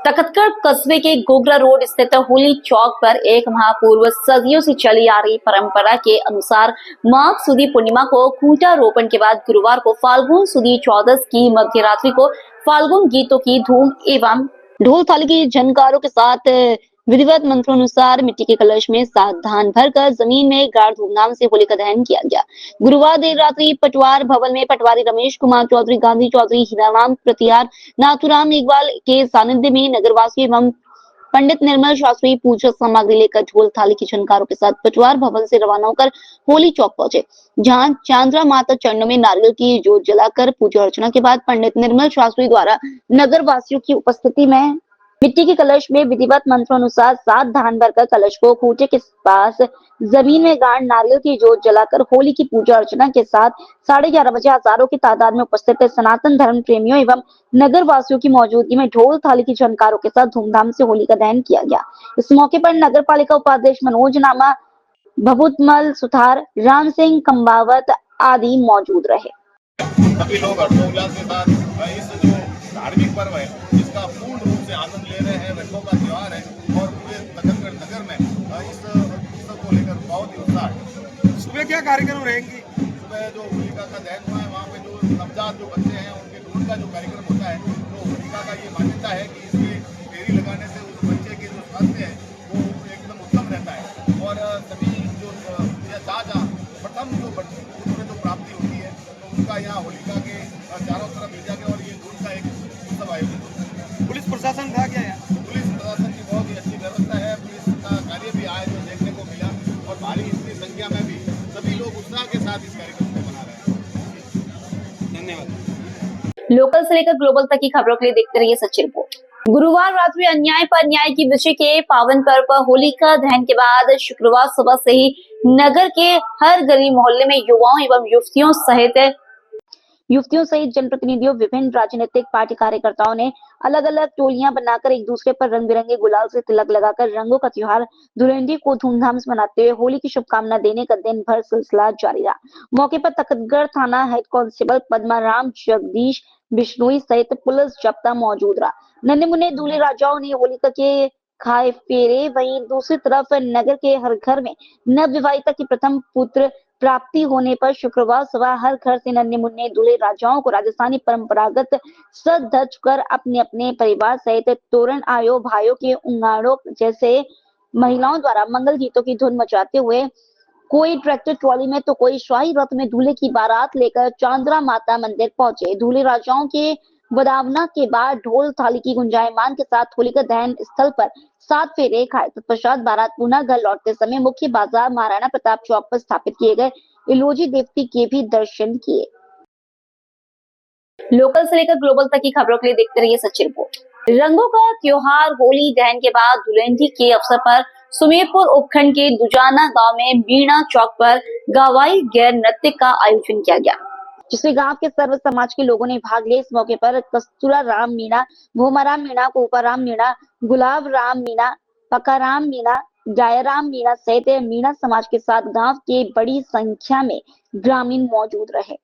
तखतगढ़ कस्बे के गोगरा रोड स्थित होली चौक पर एक माह पूर्व सदियों से चली आ रही परंपरा के अनुसार माघ सुदी पूर्णिमा को खूंटा रोपण के बाद गुरुवार को फाल्गुन सुदी चौदस की मध्यरात्रि को फाल्गुन गीतों की धूम एवं ढोल थाली की झनकारों के साथ विधिवत मंत्रोनुसार मिट्टी के कलश में 7 धान भरकर जमीन में गाड़ धूमधाम से होली का दहन किया गया। गुरुवार देर रात्रि पटवार भवन में पटवारी रमेश कुमार चौधरी, गांधी चौधरी, हीराराम प्रतिहार, नाथुराम इकबाल के सानिध्य में नगरवासी एवं पंडित निर्मल शास्त्री पूजा सामग्री लेकर ढोल थाली की झनकारों के साथ पटवार भवन से रवाना होकर होली चौक पहुंचे, जहां चांद्रा माता चरणों में नारियल की जोत जलाकर पूजा अर्चना के बाद पंडित निर्मल शास्त्री द्वारा नगर वासियों की उपस्थिति में मिट्टी के कलश में विधिवत मंत्रोनुसार 7 धान भरकर कलश को खूंटे के पास जमीन में गाड़ नारियल की जोत जलाकर होली की पूजा अर्चना के साथ 11:30 बजे हजारों की तादाद में उपस्थित सनातन धर्म प्रेमियों एवं नगर वासियों की मौजूदगी में ढोल थाली की झनकारों के साथ धूमधाम से होली का दहन किया गया। इस मौके पर नगर पालिका उपाध्यक्ष मनोज नामा, भभूतमल सुथार, राम सिंह कंबावत आदि मौजूद रहे। सभी लोग हर्षोल्लास के साथ इस जो धार्मिक पर्व है इसका पूर्ण रूप से आनंद ले रहे हैं। रंगों का त्योहार है और पूरे तखतगढ़ नगर में इस उत्सव को लेकर बहुत ही उत्साह है। सुबह क्या कार्यक्रम रहेंगे? सुबह जो होलिका का दहन हुआ है वहाँ पे जो नवजात जो बच्चे हैं उनके ढोल का जो कार्यक्रम होता है, तो होलिका का ये मान्यता है कि इसमें फेरी लगाने से उस बच्चे के जो स्वास्थ्य है वो एकदम उत्तम रहता है और सभी जो प्रथम जो प्राप्ति होती है तो उनका यहाँ होलिका के चारों तरफ ले जाके और ये ढोल का एक उत्सव आयोजित होता है। पुलिस प्रशासन था क्या यहाँ? पुलिस प्रशासन की बहुत ही अच्छी व्यवस्था है। पुलिस का कार्य भी आया जो देखने को मिला और भारी इतनी संख्या में भी सभी लोग उत्साह के साथ इस कार्यक्रम को मना रहे हैं। धन्यवाद। लोकल से लेकर ग्लोबल तक की खबरों के लिए देखते रहिए सच्ची रिपोर्ट। गुरुवार रात्रि अन्याय पर न्याय की विजय के पावन पर्व पर होलिका दहन के बाद शुक्रवार सुबह से ही नगर के हर गली मोहल्ले में युवाओं एवं युवतियों सहित जनप्रतिनिधियों, विभिन्न राजनीतिक पार्टी कार्यकर्ताओं ने अलग अलग टोलियां बनाकर एक दूसरे पर रंग बिरंगे गुलाल से तिलक लगाकर रंगों का त्योहार धुलेंडी को धूमधाम से मनाते हुए होली की शुभकामना देने का दिन भर सिलसिला जारी रहा। मौके पर तखतगढ़ थाना हेड कांस्टेबल पद्माराम जगदीश बिश्नोई सहित पुलिस जब्ता मौजूद रहा। नन्हे मुन्ने दूल्हे राजाओं ने होलिका के खाए फेरे, वहीं दूसरी तरफ नगर के हर घर में नवविवाहिता की प्रथम पुत्र प्राप्ति होने पर शुक्रवार सुबह हर घर से नन्हे मुन्ने दूल्हे राजाओं को राजस्थानी परंपरागत सज धज कर अपने अपने परिवार सहित तोरण आयो भाइयों के उंगाड़ों जैसे महिलाओं द्वारा मंगल गीतों की धुन मचाते हुए कोई ट्रैक्टर ट्रॉली में तो कोई शाही रथ में दूल्हे की बारात लेकर चांद्रा माता मंदिर पहुंचे। दूल्हे राजाओं के बदावना के बाद ढोल थाली की गुंजायमान के साथ होलिका दहन स्थल पर 7 फेरे खाए। तत्पश्चात बारात पुनः घर लौटते समय मुख्य बाजार महाराणा प्रताप चौक पर स्थापित किए गए इलोजी देवती के भी दर्शन किए। लोकल से लेकर ग्लोबल तक की खबरों के लिए देखते रहिए सच्ची रिपोर्ट। रंगों का त्योहार होली दहन के बाद धुलेंडी के अवसर पर सुमेरपुर उपखंड के दुजाना गांव में मीणा चौक पर गवाई गैर नृत्य का आयोजन किया गया, जिसमें गांव के सर्व समाज के लोगों ने भाग लिया। इस मौके पर कस्तूरा राम मीणा, भोमाराम मीणा, कोपाराम मीणा, गुलाब राम मीणा, पकाराम मीणा, जयराम मीणा सहित मीणा समाज के साथ गांव के बड़ी संख्या में ग्रामीण मौजूद रहे।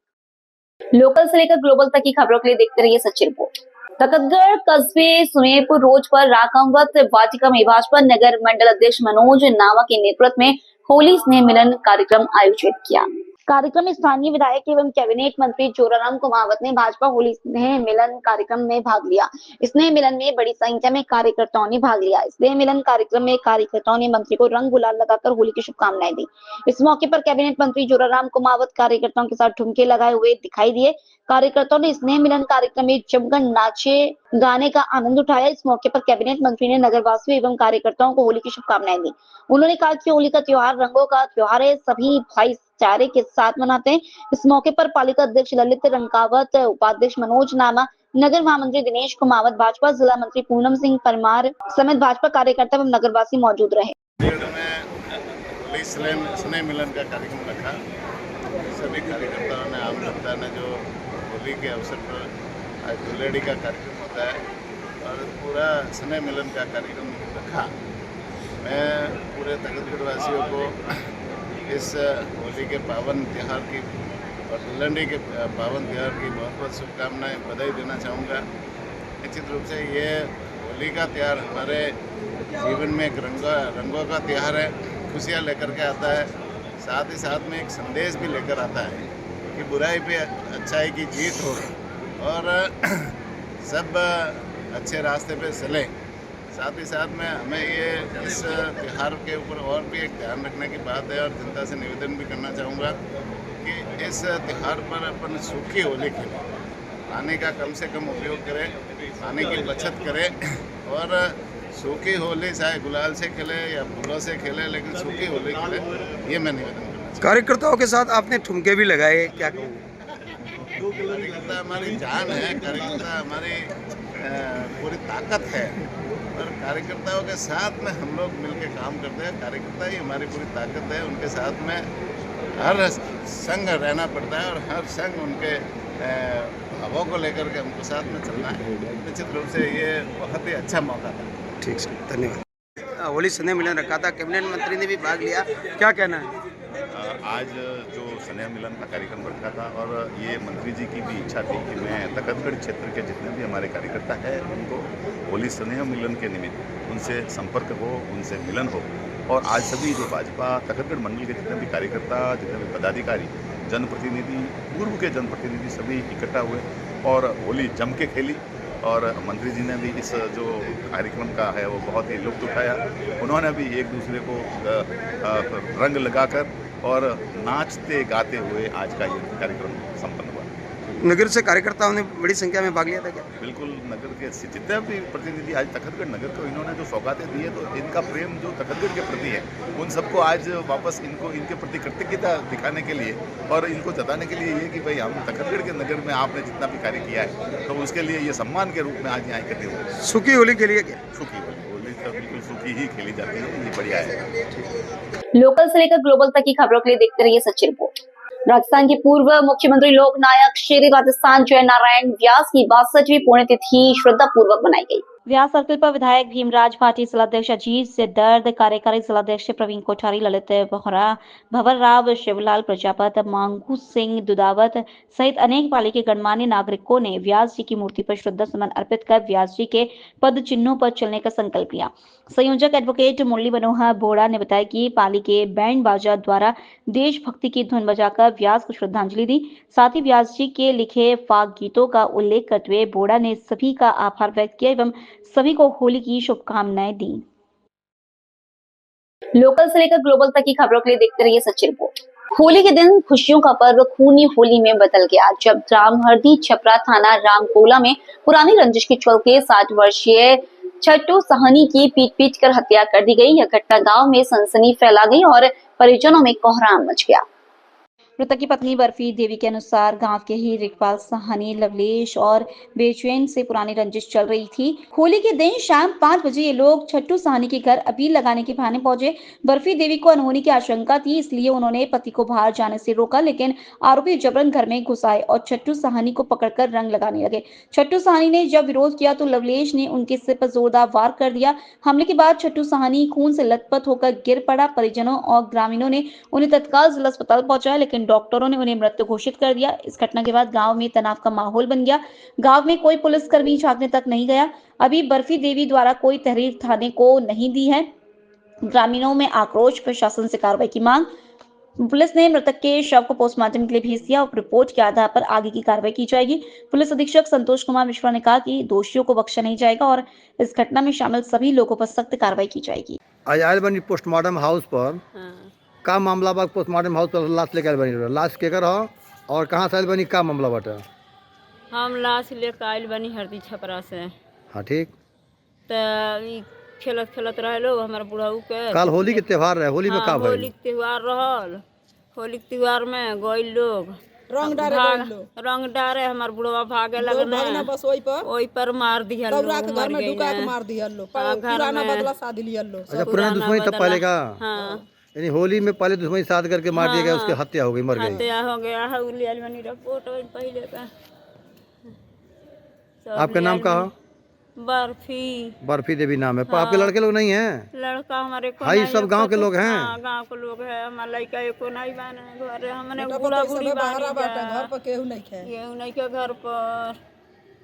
लोकल से लेकर ग्लोबल तक की खबरों के लिए देखते रहिए सच्ची रिपोर्ट। तखतगढ़ कस्बे सुमेरपुर रोड पर राकांवत वाटिका में भाजपा नगर मंडल अध्यक्ष मनोज नामा के नेतृत्व में होली स्नेह मिलन कार्यक्रम आयोजित किया। कार्यक्रम में स्थानीय विधायक एवं कैबिनेट मंत्री जोराराम कुमावत ने भाजपा होली स्नेह मिलन कार्यक्रम में भाग लिया। स्नेह मिलन में बड़ी संख्या में कार्यकर्ताओं ने भाग लिया। स्नेह मिलन कार्यक्रम में कार्यकर्ताओं ने मंत्री को रंग गुलाल लगाकर होली की शुभकामनाएं दी। इस मौके पर कैबिनेट मंत्री जोराराम कुमावत कार्यकर्ताओं के साथ ठुमके लगाए हुए दिखाई दिए। कार्यकर्ताओं ने स्नेह मिलन कार्यक्रम में जमकर नाचे गाने का आनंद उठाया। इस मौके पर कैबिनेट मंत्री ने नगरवासियों एवं कार्यकर्ताओं को होली की शुभकामनाएं दी। उन्होंने कहा कि होली का त्योहार रंगों का त्योहार है, सभी भाईचारे के साथ मनाते हैं। इस मौके पर पालिका अध्यक्ष ललित रंकावत, उपाध्यक्ष मनोज नामा, नगर महामंत्री दिनेश कुमावत, भाजपा जिला मंत्री पूनम सिंह परमार समेत भाजपा कार्यकर्ता एवं नगरवासी मौजूद रहे। स्नेह मिलन का कार्यक्रम रखा। सभी कार्यकर्ताओं ने, आम जनता ने जो होली के अवसर पर आज धुलेड़ी का कार्यक्रम होता है और पूरा स्नेह मिलन का कार्यक्रम रखा। मैं पूरे तखतगढ़ वासियों को इस होली के पावन त्यौहार की और धुलेंडी के पावन त्यौहार की बहुत बहुत शुभकामनाएं, बधाई देना चाहूँगा। निश्चित रूप से ये होली का त्यौहार हमारे जीवन में एक रंगों का त्यौहार है, खुशियाँ लेकर के आता है। साथ ही साथ में एक संदेश भी लेकर आता है कि बुराई पे अच्छाई की जीत हो और सब अच्छे रास्ते पे चलें। साथ ही साथ में हमें ये इस त्यौहार के ऊपर और भी एक ध्यान रखने की बात है और जनता से निवेदन भी करना चाहूँगा कि इस त्यौहार पर अपन सूखी होली खेलें, पानी का कम से कम उपयोग करें, पानी की बचत करें और सूखी होली चाहे गुलाल से खेले या फूलों से खेले, लेकिन सूखी होली खेले, ये मैं निवेदन करना चाहूँगा। कार्यकर्ताओं के साथ आपने ठुमके भी लगाए, क्या कहूँ? कार्यकर्ता हमारी जान है, कार्यकर्ता हमारी पूरी ताकत है और कार्यकर्ताओं के साथ में हम लोग मिलकर काम करते हैं। कार्यकर्ता ही हमारी पूरी ताकत है, उनके साथ में हर संग रहना पड़ता है और हर संग उनके भावों को लेकर के हमको साथ में चलना है। निश्चित रूप से ये बहुत ही अच्छा मौका था। ठीक है, धन्यवाद। होली स्नेह मिलन रखा था, कैबिनेट मंत्री ने भी भाग लिया, क्या कहना है? आज जो स्नेह मिलन का कार्यक्रम रखा था और ये मंत्री जी की भी इच्छा थी कि मैं तखतगढ़ क्षेत्र के जितने भी हमारे कार्यकर्ता हैं उनको होली स्नेह मिलन के निमित्त उनसे संपर्क हो, उनसे मिलन हो। और आज सभी जो भाजपा तखतगढ़ मंडल के जितने भी कार्यकर्ता, जितने भी पदाधिकारी, जनप्रतिनिधि, पूर्व के जनप्रतिनिधि सभी इकट्ठा हुए और होली जम के खेली। और मंत्री जी ने भी इस जो कार्यक्रम का है वो बहुत ही लुत्फ उठाया। उन्होंने भी एक दूसरे को रंग लगाकर और नाचते गाते हुए आज का ये कार्यक्रम संपन्न हुआ। नगर से कार्यकर्ताओं ने बड़ी संख्या में भाग लिया था क्या? बिल्कुल, नगर के जितने भी प्रतिनिधि आज तखतगढ़ नगर को इन्होंने जो सौगातें दी है, तो इनका प्रेम जो तखतगढ़ के प्रति है उन सबको आज वापस इनको इनके प्रति कृतज्ञता दिखाने के लिए और इनको जताने के लिए ये कि भाई हम तखतगढ़ के नगर में आपने जितना भी कार्य किया है तो उसके लिए ये सम्मान के रूप में आज यहाँ इकट्ठे हुए। सूखी होली के लिए क्या? सूखी होली तो बिल्कुल सूखी ही खेली जाती है, ये बढ़िया है। लोकल से लेकर ग्लोबल तक की खबरों के लिए देखते रहिए सच्ची रिपोर्ट। राजस्थान के पूर्व मुख्यमंत्री लोकनायक श्री राजस्थान जय नारायण व्यास की 62वीं पुण्यतिथि श्रद्धापूर्वक मनाई गई। व्यास सर्कल पर विधायक भीमराज भाटी, जिलाध्यक्ष अजीत से दर्द, कार्यकारी जिलाध्यक्ष प्रवीण कोठारी, ललित बोहरा, भंवर राव, शिवलाल प्रजापत, मांगू सिंह दुदावत सहित अनेक पाली के गणमान्य नागरिकों ने व्यास जी की मूर्ति पर श्रद्धा सुमन अर्पित कर व्यास जी के पद चिन्हों पर चलने का संकल्प लिया। संयोजक एडवोकेट मुरली मनोहर बोड़ा ने बताया कि पाली के बैंड बाजा द्वारा देशभक्ति की धुन बजाकर व्यास को श्रद्धांजलि दी। साथ ही व्यास जी के लिखे फाग गीतों का उल्लेख करते हुए बोड़ा ने सभी का आभार व्यक्त किया एवं सभी को होली की शुभकामनाएं दी। लोकल से लेकर ग्लोबल तक की खबरों के लिए देखते रहिए सच्ची रिपोर्ट। होली के दिन खुशियों का पर्व खूनी होली में बदल गया जब रामहरदी छपरा थाना रामकोला में पुरानी रंजिश के चलते 60 वर्षीय छट्टू साहनी की पीट कर हत्या कर दी गई। यह घटना गांव में सनसनी फैला गई और परिजनों में कोहराम मच गया। मृतक की पत्नी बर्फी देवी के अनुसार गांव के ही रिकपाल साहनी, लवलेश और बेचैन से पुरानी रंजिश चल रही थी। होली के दिन शाम 5 बजे ये लोग छट्टू साहनी के घर अबीर लगाने के बहाने पहुंचे। बर्फी देवी को अनहोनी की आशंका थी, इसलिए उन्होंने पति को बाहर जाने से रोका, लेकिन आरोपी जबरन घर में घुस आए और छट्टू साहनी को पकड़कर रंग लगाने लगे। छट्टू साहनी ने जब विरोध किया तो लवलेश ने उनके सिर पर जोरदार वार कर दिया। हमले के बाद छट्टू साहनी खून से लथपथ होकर गिर पड़ा। परिजनों और ग्रामीणों ने उन्हें तत्काल जिला अस्पताल पहुंचाया, लेकिन डॉक्टरों ने उन्हें मृत घोषित कर दिया। इस घटना के बाद गांव में तनाव का माहौल बन गया। गांव में कोई पुलिसकर्मी झांकने तक नहीं गया। अभी बर्फी देवी द्वारा कोई तहरीर थाने को नहीं दी है। ग्रामीणों में आक्रोश, प्रशासन से कार्रवाई की मांग। पुलिस ने मृतक के शव को पोस्टमार्टम के लिए भेज दिया और रिपोर्ट के आधार पर आगे की कार्रवाई की जाएगी। पुलिस अधीक्षक संतोष कुमार मिश्रा ने कहा कि दोषियों को बख्शा नहीं जाएगा और इस घटना में शामिल सभी लोगों पर सख्त कार्रवाई की जाएगी। आज आयल बनी पोस्टमार्टम हाउस पर का मामला बा? पोस्टमार्टम हाउस पर लाश लेकर बनी, लाश केकर हो और कहाँ से आयल बनी, का मामला बाटे? हम लाश लेकर आयल बनी हरदी छपरा से। हाँ ठीक। तो खेलत खेलत रहे लोग हमारे बुढ़ऊ के। कल होली के त्योहार रहे, होली में का भइल? होली के त्योहार रहल। होली के त्योहार में गइल लोग रंग डारे हमार बुढ़वा भागे लगने, बस ओई पर मार दिया लोग, घर में ढुका के मार दिया लोग, पुराना बदला शादी लिया लोग। अच्छा, पुराना दुश्मनी तब पहले का? हाँ, यानी होली में पहले दुश्मनी साथ करके मार दिया गया, उसकी हत्या हो गई, मर गई। हत्या हो गया है। उलियल बनी रिपोर्ट पहले का। आपका नाम का हो? बर्फी देवी नाम है। हाँ। आपके लड़के लोग नहीं हैं? लड़का हमारे को हाई सब गांव के लोग हैं? हाँ, गांव के लोग हैं। हमारा लड़का एको नहीं बने घर, हमने बूढ़ा बूढ़ी घर पर केहू नहीं है, केहू नहीं के घर पर।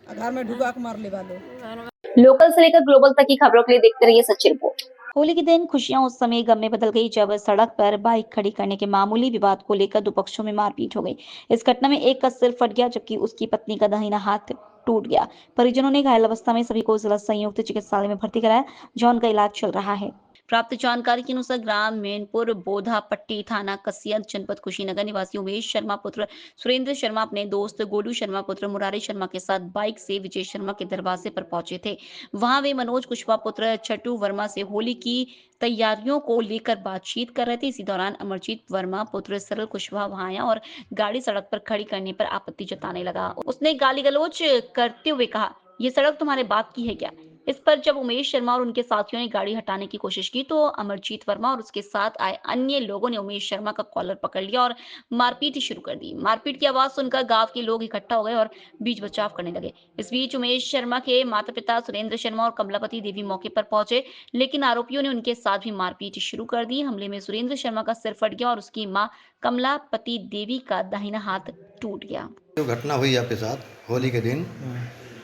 घर में ढुका के मार ले वालो। घर में लोकल से लेकर ग्लोबल तक की खबरों के लिए देखते रहिए सच्ची रिपोर्ट। होली के दिन खुशियां उस समय गम में बदल गई जब सड़क पर बाइक खड़ी करने के मामूली विवाद को लेकर दो पक्षों में मारपीट हो गई। इस घटना में एक का सिर फट गया जबकि उसकी पत्नी का दाहिना हाथ टूट गया। परिजनों ने घायल अवस्था में सभी को जिला संयुक्त चिकित्सालय में भर्ती कराया, जहां उनका इलाज चल रहा है। प्राप्त जानकारी के अनुसार ग्राम मैनपुर बोधापट्टी थाना कसिया जनपद कुशीनगर निवासी उमेश शर्मा पुत्र सुरेंद्र शर्मा अपने दोस्त गोलू शर्मा पुत्र मुरारी शर्मा के साथ बाइक से विजय शर्मा के दरवाजे पर पहुंचे थे। वहां वे मनोज कुशवाहा पुत्र छट्टू वर्मा से होली की तैयारियों को लेकर बातचीत कर रहे थे। इसी दौरान अमरजीत वर्मा पुत्र सरल कुशवाहा वहां आया और गाड़ी सड़क पर खड़ी करने पर आपत्ति जताने लगा। उसने गाली गलौज करते हुए कहा, ये सड़क तुम्हारे बाप की है क्या? इस पर जब उमेश शर्मा और उनके साथियों ने गाड़ी हटाने की कोशिश की तो अमरजीत वर्मा और उसके साथ आए अन्य लोगों ने उमेश शर्मा का कॉलर पकड़ लिया और मारपीट शुरू कर दी। मारपीट की आवाज सुनकर गांव के लोग इकट्ठा हो गए और बीच बचाव करने लगे। इस बीच उमेश शर्मा के माता पिता सुरेंद्र शर्मा और कमलापति देवी मौके पर पहुंचे, लेकिन आरोपियों ने उनके साथ भी मारपीट शुरू कर दी। हमले में सुरेंद्र शर्मा का सिर फट गया और उसकी मां कमलापति देवी का दाहिना हाथ टूट गया। जो घटना हुई आपके साथ होली के दिन,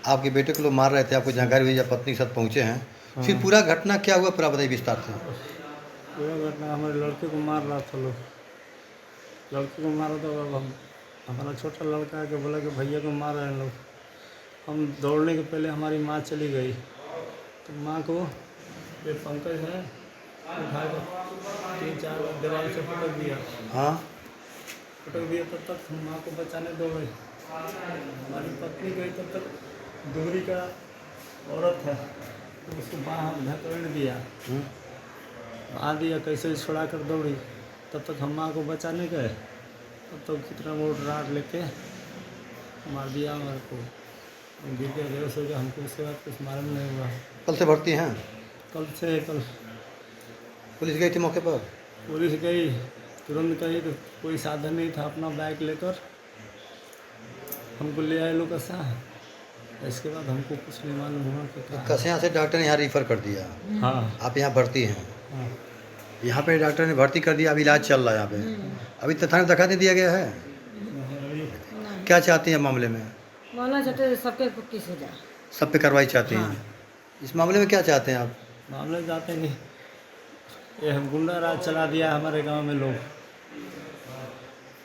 आपके बेटे को लोग मार रहे थे, आपको जानकारी हुई, जब पत्नी के साथ पहुँचे हैं, फिर पूरा घटना क्या हुआ पूरा बताइए विस्तार से। पूरा घटना हमारे लड़के को मार रहा था लोग, लड़के को मारा तो अब हमारा छोटा लड़का आके बोला कि भैया को मार रहे हैं लोग। हम दौड़ने के पहले हमारी माँ चली गई, तो माँ को ये पंकज है उठा कर 3-4 दीवार से पटक दिया। हाँ, पटक दिया तब तक हम माँ को बचाने दौड़े। हमारी पत्नी गई तब तक दूरी का औरत है, तो उसको बाहर धकेल दिया, आ दिया, कैसे छुड़ा कर दौड़ी। तब तक हम माँ को बचाने गए, तब तक कितना मोड़ राड लेके मार दिया हमारे को, गिर के बेहोश हो गया। हमको उसके बाद कुछ मालूम नहीं हुआ। कल से भर्ती हैं? कल पुलिस गई थी मौके पर? पुलिस गई, तुरंत गई, तो कोई साधन नहीं था, अपना बाइक लेकर हमको ले आए लोग कसा। इसके बाद हमको कुछ नहीं मालूम हुआ कि क्या। कसिया से डॉक्टर ने यहाँ रेफर कर दिया, हाँ आप यहाँ भर्ती हैं? हाँ। यहाँ पे डॉक्टर ने भर्ती कर दिया, अब इलाज चल रहा है यहाँ पे। अभी थाने में दखा नहीं दिया गया है? क्या चाहती हैं मामले में? मामला चाहते सबके केस हो जाए, सब पे कार्रवाई चाहती हैं? इस मामले में क्या चाहते हैं आप? मामले जाते नहीं, ये हम गुंडा राज चला दिया हमारे गांव में। लोग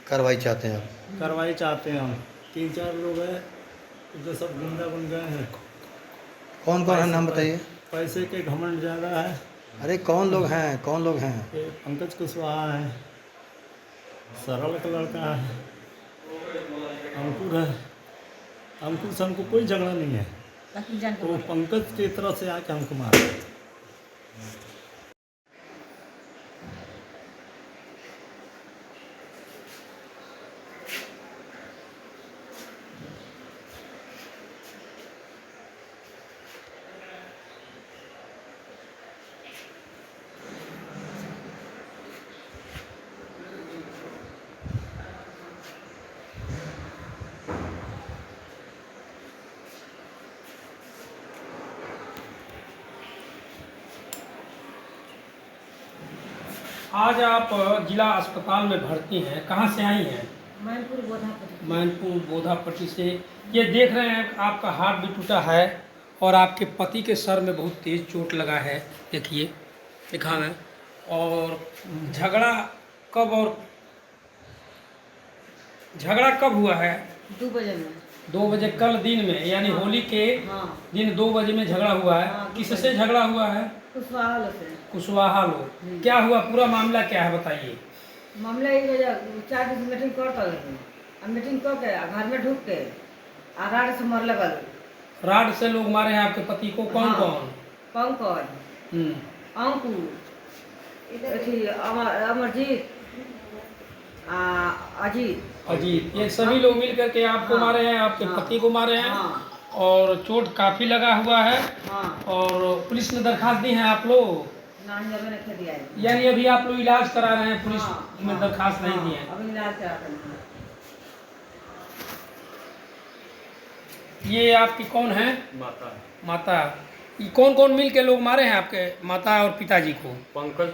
कार्रवाई चाहते हैं आप? कार्रवाई चाहते हैं हम। 3-4 लोग हैं जो सब गुंडा बन गए हैं। कौन कौन है, नाम बताइए। पैसे के घमंड ज़्यादा है। अरे कौन लोग हैं, कौन लोग हैं? ये पंकज कुशवाहा है, सरल का लड़का है, अंकुर है। अंकुर से हमको कोई झगड़ा नहीं है, तो पंकज की तरफ से आके हमको मारा। आज आप जिला अस्पताल में भर्ती हैं, कहाँ से आई हैं? मैनपुर बोधापट्टी। मैनपुर बोधापट्टी से। ये देख रहे हैं आपका हाथ भी टूटा है और आपके पति के सर में बहुत तेज चोट लगा है, देखिए दिखा है। और झगड़ा कब हुआ है? 2 बजे में। 2 बजे कल दिन में, यानी होली के दिन 2 बजे में झगड़ा हुआ है। किससे झगड़ा हुआ है? कुशवाहा लोग से। कुशवाहा लोग। क्या हुआ, पूरा मामला क्या है बताइए। मामला ये 4 दिन मीटिंग कर मीटिंग करके घर में ढुक के राड से मरले वाले। राड से लोग मारे हैं आपके पति को? कौन कौन? पंकज, अंकुर, अमरजीत, अजीत, ये सभी लोग मिल करके आपको मारे हैं, आपके पति को मारे हैं। और चोट काफी लगा हुआ है। और पुलिस ने दरखास्त दी है आप लोग? यानी अभी आप लोग इलाज करा रहे हैं, पुलिस में दरखास्त नहीं दी है? अभी इलाज करा रहे हैं। ये आपकी कौन है? माता। ये कौन कौन मिल के लोग मारे हैं आपके माता और पिताजी को? पंकज,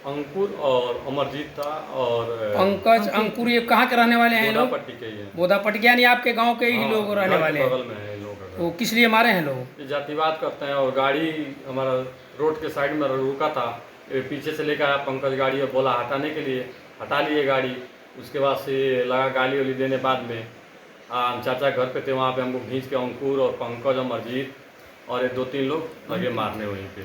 अंकुर और अमरजीत था। और पंकज, अंकुर, ये कहाँ के रहने वाले हैं लोग? बोधापट्टी के ही हैं। बोधापट्टी, यानी आपके गांव के ही लोग रहने वाले हैं? बगल में है लोग। वो किस लिए मारे हैं लोग? ये जातिवाद करते हैं और गाड़ी हमारा रोड के साइड में रुका था, ये पीछे से लेकर आया पंकज गाड़ी और बोला हटाने के लिए, हटा लिए गाड़ी। उसके बाद से लगा गाली वाली देने, बाद में हम चाचा घर पे थे, वहाँ पे हमको खींच के अंकुर और पंकज अमरजीत और ये 2-3 लोग लगे मारने वहीं पे।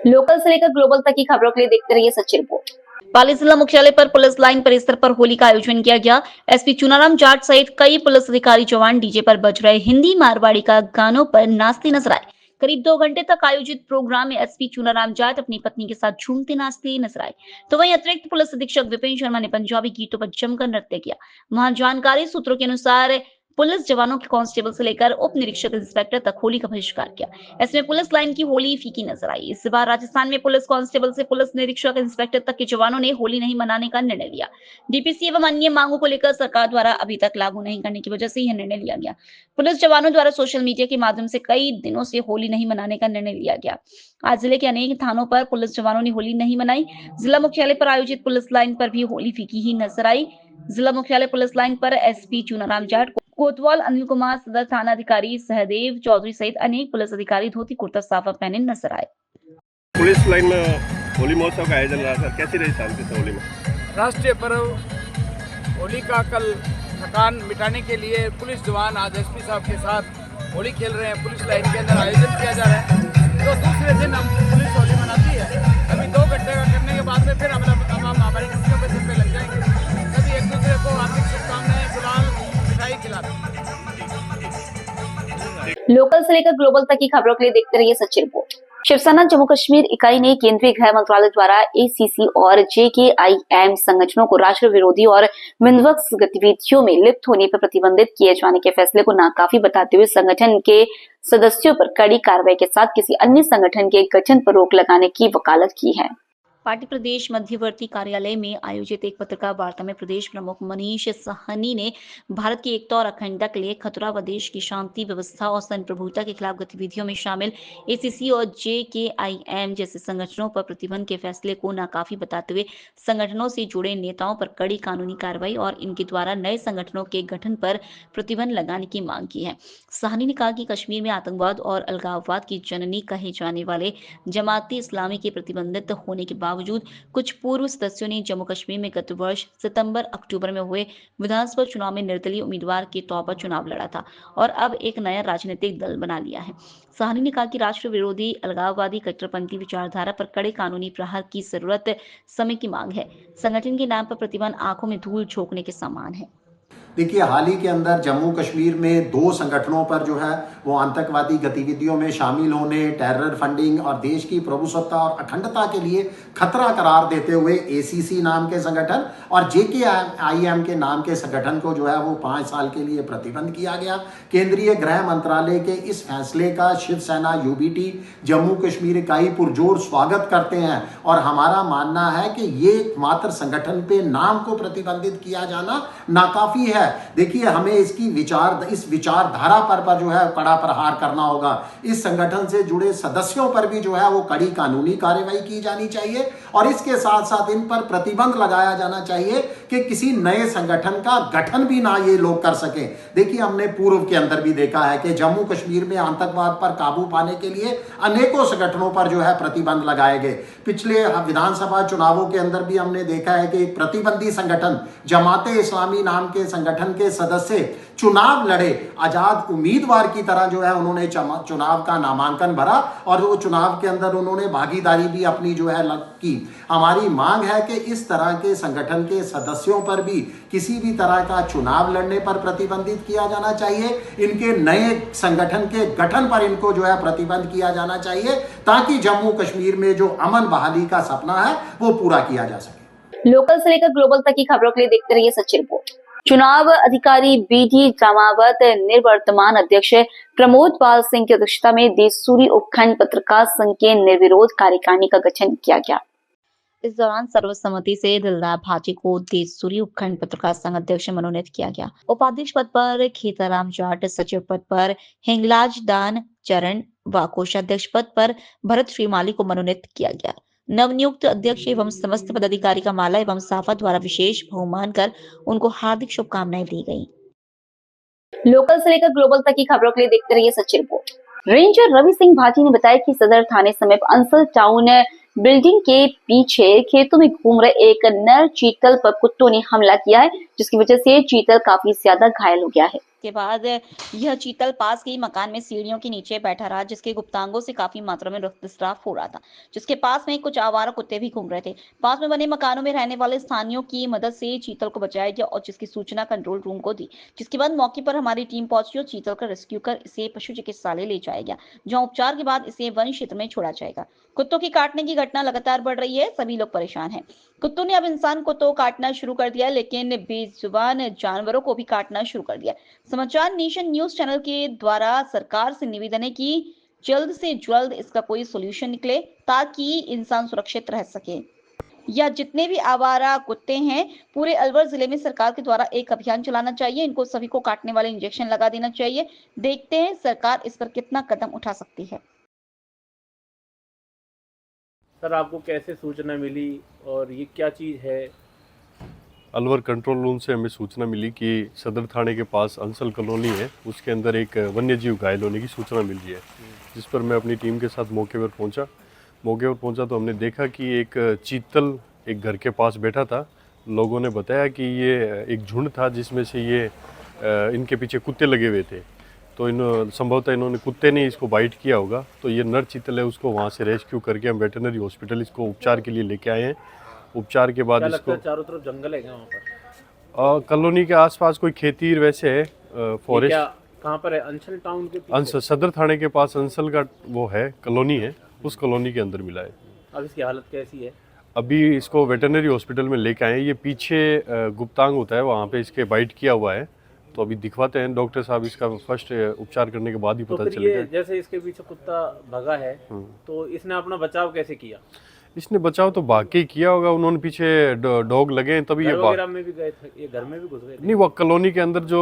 लोकल से लेकर ग्लोबल तक की खबरों के लिए देखते रहिए सच्ची रिपोर्ट। पाली जिला मुख्यालय पर पुलिस लाइन परिसर पर होली का आयोजन किया गया। एसपी चुनाराम जाट सहित कई पुलिस अधिकारी जवान डीजे पर बज रहे हिंदी मारवाड़ी का गानों पर नाचते नजर आए। करीब 2 घंटे तक आयोजित प्रोग्राम में एसपी चुनाराम जाट अपनी पत्नी के साथ झूमते नाचते नजर आए। तो वहीं अतिरिक्त पुलिस अधीक्षक विपिन शर्मा ने पंजाबी गीतों पर जमकर नृत्य किया। वहां जानकारी सूत्रों के अनुसार पुलिस जवानों के कांस्टेबल से लेकर उप निरीक्षक इंस्पेक्टर तक होली का बहिष्कार किया। इसमें पुलिस लाइन की होली फीकी नजर आई। इस बार राजस्थान में पुलिस कांस्टेबल से पुलिस निरीक्षक इंस्पेक्टर तक के जवानों ने होली नहीं मनाने का निर्णय लिया। डीपीसी एवं अन्य मांगों को लेकर सरकार द्वारा अभी तक लागू नहीं करने की वजह से यह निर्णय लिया गया। पुलिस जवानों द्वारा सोशल मीडिया के माध्यम से कई दिनों से होली नहीं मनाने का निर्णय लिया गया। आज जिले के अनेक थानों पर पुलिस जवानों ने होली नहीं मनाई। जिला मुख्यालय पर आयोजित पुलिस लाइन पर भी होली फीकी ही नजर आई। जिला मुख्यालय पुलिस लाइन पर एसपी चुनाराम जाट, कोतवाल अनिल कुमार, सदर थाना अधिकारी सहदेव चौधरी सहित अनेक पुलिस अधिकारी धोती कुर्ता साफा पहने नजर आए। पुलिस लाइन में होली महोत्सव का आयोजन रहा सर, कैसी रही शांति से होली में? राष्ट्रीय पर्व होली का कल थकान मिटाने के लिए पुलिस जवान आज एसपी साहब के साथ होली खेल रहे हैं। पुलिस लाइन के अंदर आयोजन किया जा रहा है। तो दूसरे दिन हम पुलिस होली मनाती है। अभी 2 घंटे का करने के बाद में फिर हम हमारी ड्यूटियों पे सिर पे लग जाएंगे। सभी एक दूसरे को हार्दिक शुभकामनाएं, गुलाल मिठाई खिलाते हैं। लोकल से लेकर ग्लोबल तक की खबरों के लिए देखते रहिए सच्ची रिपोर्ट। शिवसेना जम्मू कश्मीर इकाई ने केंद्रीय गृह मंत्रालय द्वारा एसीसी और जेकेआईएम संगठनों को राष्ट्र विरोधी और विध्वंसक गतिविधियों में लिप्त होने पर प्रतिबंधित किए जाने के फैसले को नाकाफी बताते हुए संगठन के सदस्यों पर कड़ी कार्रवाई के साथ किसी अन्य संगठन के गठन पर रोक लगाने की वकालत की है। पार्टी प्रदेश मध्यवर्ती कार्यालय में आयोजित एक पत्रकार वार्ता में प्रदेश प्रमुख मनीष साहनी ने भारत की एकता और अखंडता के लिए खतरा व देश की शांति व्यवस्था और संप्रभुता के खिलाफ गतिविधियों में शामिल एसीसी और जेकेआईएम जैसे संगठनों पर प्रतिबंध के फैसले को नाकाफी बताते हुए संगठनों से जुड़े नेताओं पर कड़ी कानूनी कार्रवाई और इनके द्वारा नए संगठनों के गठन पर प्रतिबंध लगाने की मांग की है। साहनी ने कहा कि कश्मीर में आतंकवाद और अलगाववाद की जननी कहे जाने वाले जमाती इस्लामी के प्रतिबंधित होने के बावजूद कुछ पूर्व सदस्यों ने जम्मू कश्मीर में गत वर्ष सितंबर-अक्टूबर में हुए विधानसभा चुनाव में निर्दलीय उम्मीदवार के तौर पर चुनाव लड़ा था और अब एक नया राजनीतिक दल बना लिया है। साहनी ने कहा कि राष्ट्र विरोधी अलगाववादी कट्टरपंथी विचारधारा पर कड़े कानूनी प्रहार की जरूरत समय की मांग है। संगठन के नाम पर प्रतिबंध आंखों में धूल झोंकने के समान है। देखिए, हाल ही के अंदर जम्मू कश्मीर में 2 संगठनों पर जो है वो आतंकवादी गतिविधियों में शामिल होने, टेरर फंडिंग और देश की प्रभुसत्ता और अखंडता के लिए खतरा करार देते हुए एसीसी नाम के संगठन और जेकेआईएम के नाम के संगठन को जो है वो 5 साल के लिए प्रतिबंध किया गया। केंद्रीय गृह मंत्रालय के इस फैसले का शिवसेना यूबीटी जम्मू कश्मीर इकाई पुरजोर स्वागत करते हैं और हमारा मानना है कि ये मात्र संगठन पे नाम को प्रतिबंधित किया जाना नाकाफी है। देखिए, हमें इस विचारधारा पर जो है कड़ा प्रहार करना होगा। इस संगठन से जुड़े सदस्यों पर भी जो है वो कड़ी कानूनी कार्रवाई की जानी चाहिए और इसके साथ साथ इन पर प्रतिबंध लगाया जाना चाहिए कि किसी नए संगठन का गठन भी ना ये लोग कर सके। देखिए, हमने पूर्व के अंदर भी देखा है कि जम्मू कश्मीर में आतंकवाद पर काबू पाने के लिए अनेकों संगठनों पर जो है प्रतिबंध लगाए गए। पिछले विधानसभा चुनावों के अंदर भी हमने देखा है कि एक प्रतिबंधी संगठन जमाते इस्लामी नाम के संगठन के सदस्य चुनाव लड़े, आजाद उम्मीदवार की तरह जो है उन्होंने चुनाव का नामांकन भरा और वो चुनाव के अंदर उन्होंने भागीदारी भी अपनी जो है की। हमारी मांग है कि इस तरह के संगठन के सदस्यों पर भी किसी भी तरह का चुनाव लड़ने पर प्रतिबंधित किया जाना चाहिए। इनके नए संगठन के गठन पर इनको जो है प्रतिबंध किया जाना चाहिए ताकि जम्मू कश्मीर में जो अमन बहाली का सपना है वो पूरा किया जा सके। लोकल से लेकर ग्लोबल तक की खबरों के लिए देखते रहिए सच्ची रिपोर्ट। चुनाव अधिकारी बीडी रामावत निर्वर्तमान अध्यक्ष प्रमोद पाल सिंह की अध्यक्षता में देशसूरी उपखंड पत्रकार संघ के निर्विरोध कार्यकारिणी का गठन किया गया। इस दौरान सर्वसम्मति से दिलदार भाटी को देशसूरी उपखंड पत्रकार संघ अध्यक्ष मनोनीत किया गया। उपाध्यक्ष पद पर खेताराम जाट, सचिव पद पर हिंगलाज दान चरण व कोषाध्यक्ष पद पर भरत श्रीमाली को मनोनीत किया गया। नवनियुक्त अध्यक्ष एवं समस्त पदाधिकारी का माला एवं साफा द्वारा विशेष बहुमान कर उनको हार्दिक शुभकामनाएं दी गई। लोकल से लेकर ग्लोबल तक की खबरों के लिए देखते रहिए सचिन रिपोर्ट। रेंजर रवि सिंह भाटी ने बताया कि सदर थाने समीप अंसल टाउन बिल्डिंग के पीछे खेतों में घूम रहे एक नर चीतल पर कुत्तों ने हमला किया है, जिसकी वजह से चीतल काफी ज्यादा घायल हो गया है। के बाद यह चीतल पास के मकान में सीढ़ियों के नीचे बैठा रहा, जिसके गुप्तांगों से काफी मात्रा में रक्तस्राव हो रहा था, जिसके पास में कुछ आवारा कुत्ते भी घूम रहे थे। पास में बने मकानों में रहने वाले स्थानियों की मदद से चीतल को बचाया गया और जिसकी सूचना कंट्रोल रूम को दी, जिसके बाद मौके पर हमारी टीम पहुंची और चीतल का रेस्क्यू कर इसे पशु चिकित्सालय ले जाया गया, जहाँ उपचार के बाद इसे वन क्षेत्र में छोड़ा जाएगा। कुत्तों की काटने की घटना लगातार बढ़ रही है, सभी लोग परेशान हैं। कुत्तों ने अब इंसान को तो काटना शुरू कर दिया, लेकिन बेजुबान जानवरों को भी काटना शुरू कर दिया। समाचार नेशन न्यूज चैनल के द्वारा सरकार से निवेदन है कि जल्द से जल्द इसका कोई सोल्यूशन निकले, ताकि इंसान सुरक्षित रह सके। या जितने भी आवारा कुत्ते हैं, पूरे अलवर जिले में सरकार के द्वारा एक अभियान चलाना चाहिए, इनको सभी को काटने वाले इंजेक्शन लगा देना चाहिए। देखते हैं सरकार इस पर कितना कदम उठा सकती है। सर, आपको कैसे सूचना मिली और ये क्या चीज़ है? अलवर कंट्रोल रूम से हमें सूचना मिली कि सदर थाने के पास अंसल कॉलोनी है, उसके अंदर एक वन्यजीव घायल होने की सूचना मिल रही है, जिस पर मैं अपनी टीम के साथ मौके पर पहुंचा तो हमने देखा कि एक चीतल एक घर के पास बैठा था। लोगों ने बताया कि ये एक झुंड था जिसमें से ये इनके पीछे कुत्ते लगे हुए थे, तो संभवतः इन्होंने कुत्ते ने इसको बाइट किया होगा। तो ये नर चीतल है, उसको वहाँ से रेस्क्यू करके हम वेटरनरी हॉस्पिटल इसको उपचार के लिए लेके आए हैं। उपचार के बाद इसको चारों तरफ जंगल है क्या वहाँ पर? कॉलोनी के आसपास कोई खेती वैसे है, फॉरेस्ट। कहाँ पर है? अंसल टाउन के अंसल सदर थाने के पास अंसल का वो है कॉलोनी है, उस कॉलोनी के अंदर मिला है। अब इसकी हालत कैसी है? अभी इसको वेटरनरी हॉस्पिटल में लेके आए हैं। ये पीछे गुप्तांग होता है, वहाँ पे इसके बाइट किया हुआ है, तो अभी दिखवाते हैं डॉक्टर साहब, इसका फर्स्ट उपचार करने के बाद ही पता चलेगा। जैसे इसके पीछे कुत्ता भगा है, तो इसने अपना बचाव कैसे किया? इसने बचाव तो भाग के किया होगा, उन्होंने पीछे डॉग लगे हैं तभी ये में भी गए थे, ये घर में भी घुस गए थे। नहीं, वो कॉलोनी के अंदर जो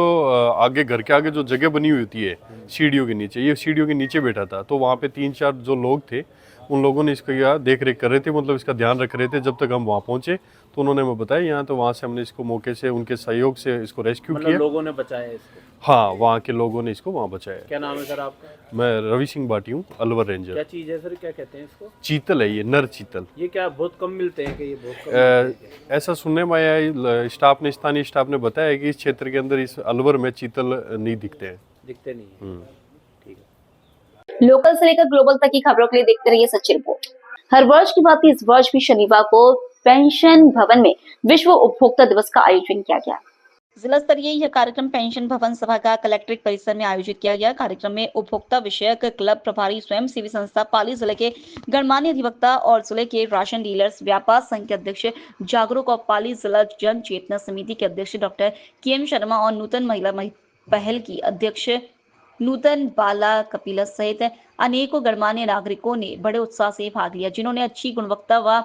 आगे घर के आगे जो जगह बनी हुई होती है सीढ़ियों के नीचे, ये सीढ़ियों के नीचे बैठा था, तो वहाँ पे 3-4 जो लोग थे उन लोगों ने इसका देख रेख कर रहे थे, मतलब इसका ध्यान रख रहे थे। जब तक हम वहाँ पहुँचे तो उन्होंने हमें बताया यहाँ, तो वहाँ से हमने इसको मौके से उनके सहयोग से इसको रेस्क्यू किया। लोगों ने बचाया इसको? हाँ, वहाँ के लोगों ने इसको वहाँ बचाया। क्या नाम है सर आपका? मैं रवि सिंह भाटी हूँ, अलवर रेंजर। क्या चीज़ है सर, क्या कहते हैं इसको? चीतल है, ये नर चीतल। ये क्या बहुत कम मिलते हैं कि ये बहुत कम? ऐसा सुनने में आया, स्टाफ ने, स्थानीय स्टाफ ने बताया कि इस क्षेत्र के अंदर, इस अलवर में चीतल नहीं दिखते हैं। दिखते नहीं है। ठीक है। लोकल से लेकर ग्लोबल तक की खबरों के लिए देखते रहिए सचिन रिपोर्ट। हर वर्ष की बात इस वर्ष भी शनिवार को पेंशन भवन में विश्व उपभोक्ता दिवस का आयोजन किया गया। जिला स्तरीय यह कार्यक्रम पेंशन भवन सभागार कलेक्ट्रेट परिसर में आयोजित किया गया। कार्यक्रम में उपभोक्ता विषयक क्लब प्रभारी, स्वयंसेवी संस्था पाली जिले के गणमान्य अधिवक्ता और जिले के राशन डीलर्स व्यापार संघ के अध्यक्ष जागरूक और पाली जिला जन चेतना समिति के अध्यक्ष डॉक्टर KM शर्मा और नूतन महिला पहल की अध्यक्ष नूतन बाला कपिला सहित अनेकों गणमान्य नागरिकों ने बड़े उत्साह से भाग लिया, जिन्होंने अच्छी गुणवत्ता व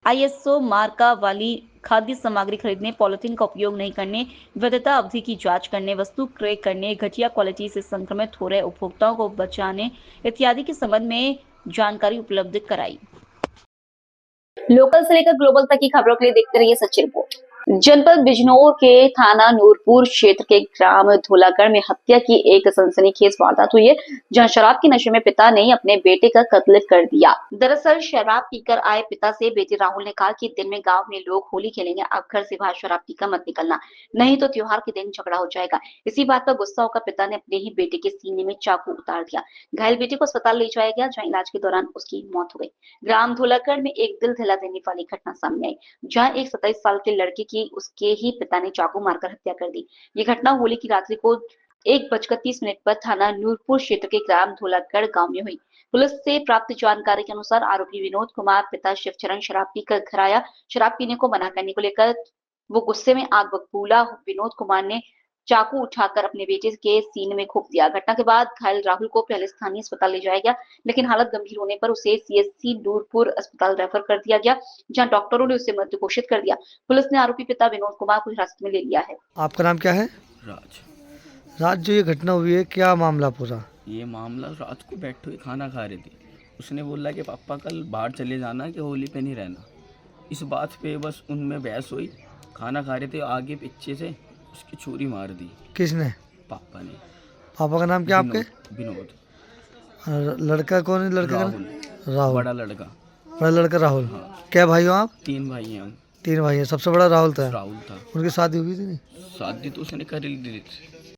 ISO मार्का वाली खाद्य सामग्री खरीदने, पॉलिथीन का उपयोग नहीं करने, वैधता अवधि की जांच करने, वस्तु क्रय करने, घटिया क्वालिटी से संक्रमित हो रहे उपभोक्ताओं को बचाने इत्यादि के संबंध में जानकारी उपलब्ध कराई। लोकल से लेकर ग्लोबल तक की खबरों के लिए देखते रहिए सचिन रिपोर्ट। जनपद बिजनौर के थाना नूरपुर क्षेत्र के ग्राम धोलागढ़ में हत्या की एक सनसनीखेज वारदात हुई है, जहां शराब के नशे में पिता ने अपने बेटे का कत्ल कर दिया। दरअसल शराब पीकर आए पिता से बेटे राहुल ने कहा कि दिन में गांव में लोग होली खेलेंगे, अब घर से बाहर शराब पीकर मत निकलना, नहीं तो त्योहार के दिन झगड़ा हो जाएगा। इसी बात पर गुस्सा होकर पिता ने अपने ही बेटे के सीने में चाकू उतार दिया। घायल बेटे को अस्पताल ले जाया गया, जहाँ इलाज के दौरान उसकी मौत हो गई। ग्राम धोलागढ़ में एक दिल दहला देने वाली घटना सामने आई, जहाँ एक 27 साल के लड़के की उसके ही पिता ने चाकू मारकर हत्या कर दी। ये घटना होली की रात्रि को 1:30 पर थाना नूरपुर क्षेत्र के ग्राम धोलागढ़ गांव में हुई। पुलिस से प्राप्त जानकारी के अनुसार आरोपी विनोद कुमार पिता शिवचरण शराब पीकर घर आया। शराब पीने को मना करने को लेकर वो गुस्से में आग बबूला विनोद कुमार ने चाकू उठाकर अपने बेटे के सीने में घोंप दिया। घटना के बाद घायल राहुल को पहले स्थानीय अस्पताल ले जाया गया, लेकिन हालत गंभीर होने पर उसे CSC नूरपुर अस्पताल रेफर कर दिया गया, जहां डॉक्टरों ने उसे मृत घोषित कर दिया। पुलिस ने आरोपी पिता विनोद कुमार को हिरासत में ले लिया है। आपका नाम क्या है? राज, जो ये घटना हुई है, क्या मामला पूरा? ये मामला, रात को बैठे हुए खाना खा रही थी, उसने बोला कि पापा कल बाहर चले जाना, कि होली पे नहीं रहना। इस बात पे बस उनमें बहस हुई, खाना खा रहे थे, आगे पीछे से उसकी छुरी मार दी। किसने? पापा ने। पापा का नाम क्या आपके? विनोद। और लड़का कौन है? लड़के का राहुल। नाम? राहुल। बड़ा लड़का। बड़ा लड़का राहुल। क्या भाई हो आप? 3 भाई हैं हम। 3 भाई हैं। सबसे बड़ा राहुल था? राहुल था। उनकी शादी हुई थी नहीं? शादी तो उसने कर ली थी।